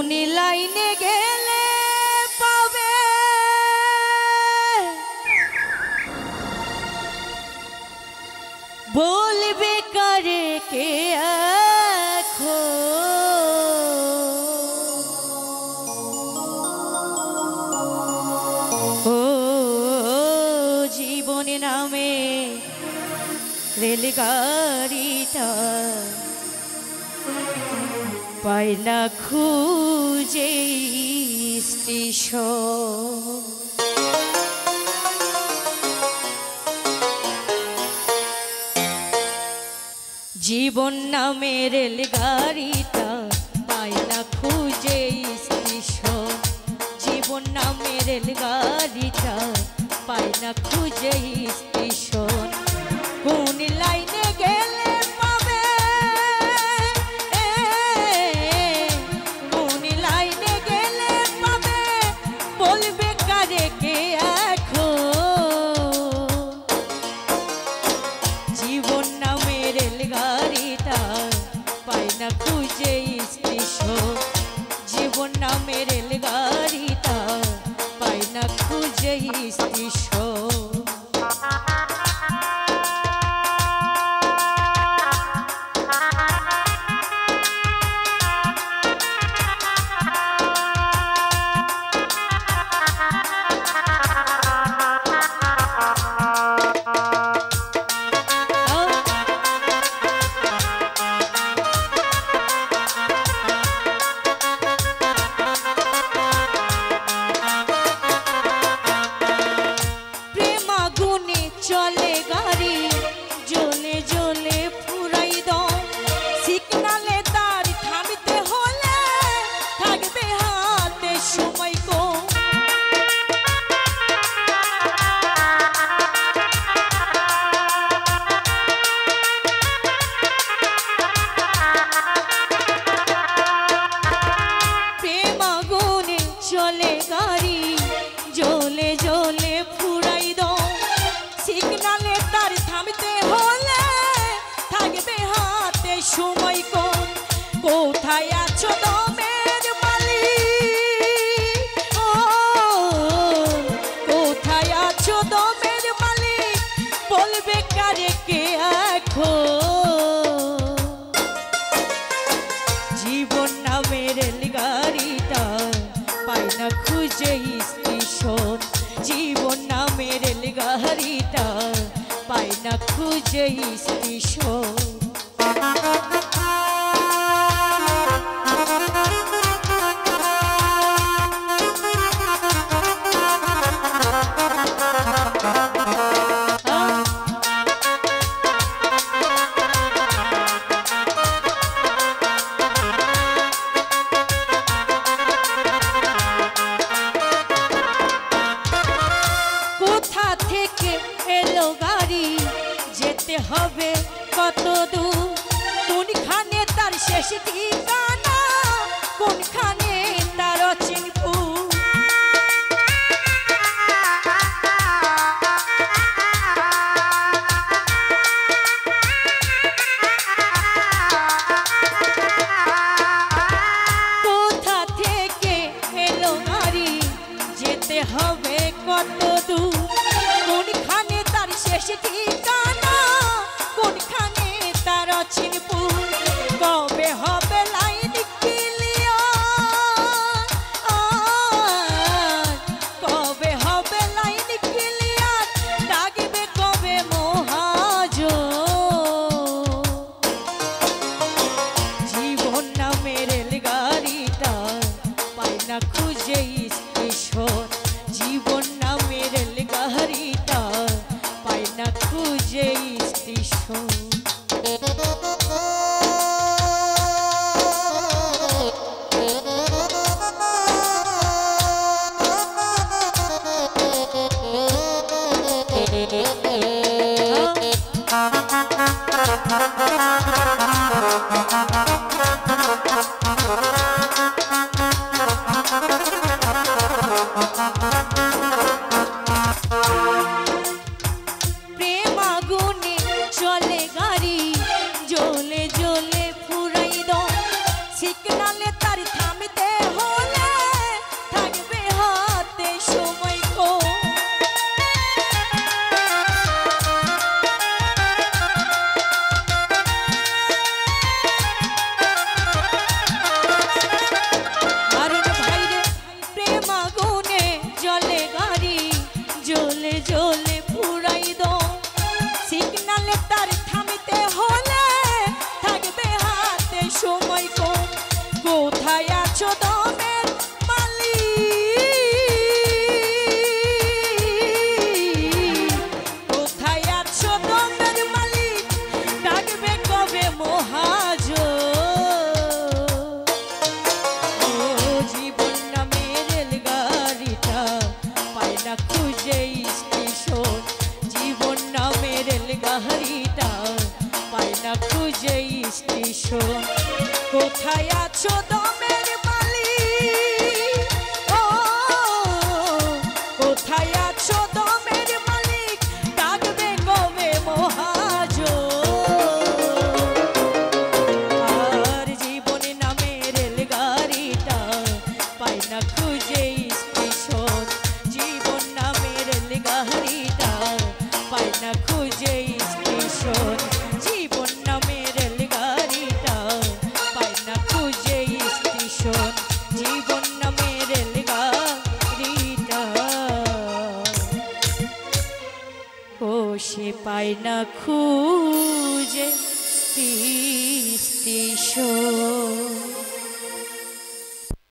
কোন লাইনে গেলে পাবে বলবে কারে কে ও জীবন নামে রেলগাড়িটা পাই না খুঁজে স্টেশন। জীবন নামে রেলগাড়িটা পাই না খুঁজে স্টেশন। জীবন নামে রেলগাড়িটা পাই না খুঁজে স্টেশন। কোন লাইনে গেলে পাবে কোন লাইনে গেলে পাবে বলবে কারে কে জীবন নামে রেলগাড়িটা পাই না খুঁজে স্টেশন। জীবন নামে রেলগাড়িটা পাই না খুঁজে স্টেশন। চলে গাড়ি জ্বলে জ্বলে ফুরাই দাও সিগনালে তার থামতে হলে থাকবে হাতে সময় কম। প্রেম আগুনে চলে গাড়ি জ্বলে জ্বলে ফুরাই দাও সিগনালে তার থামতে হলে থাকবে হাতে সময় কম। কোথায় আছো দমের মালিক কোথায় আছো দমের মালিক বলবে কারে কে জীবন নামে রেলগাড়িটা পাই না খুঁজে স্টেশন। জীবন নামে রেলগাড়িটা পাই না খুঁজে স্টেশন। কোথা থেকে এলো গাড়ি যেতে হবে কত দূর কোনখানে তার শেষ ঠিকানা কোনখানে তার অচিনপুর। কোথা থেকে এলো গাড়ি যেতে হবে কত দূর কোনখানে তার শেষ ঠিকানা কোনখানে তার অচিনপুর। কবে হবে লাইন ক্লিয়ার কবে হবে লাইন ক্লিয়ার ডাকবে কবে মহাজন। জীবন নামে রেলগাড়িটা পাই না খুঁজে স্টেশন। জীবন নামে রেলগাড়িটা পাই না খুঁজে স্টেশন। প্রেম আগুনে চলে গাড়ি জ্বলে জ্বলে ফুরাই দাও সিগনালে তার থামতে কোথায় আছো দমের মালিক, কোথায় আছো দমের মালিক, ডাকবে কবে মহাজন। ও জীবন নামের রেলগাড়িটা পায় না খুঁজে স্টেশন, জীবন নামের রেলগাড়িটা পায় না খুঁজে স্টেশন। কোথায় আছো দমের মালিক, ও কোথায় আছো দমের মালিক, ডাকবে কবে মহাজন। আর জীবন নামের রেলগাড়িটা পায় না খুঁজে স্টেশন, জীবন নামের রেলগাড়িটা পায় না খুঁজে স্টেশন, জীবন নামের রেলগাড়িটা পায় না খুঁজে স্টেশন, জীবন নামের রেলগাড়িটা ও সে পায় না খুঁজে স্টেশন।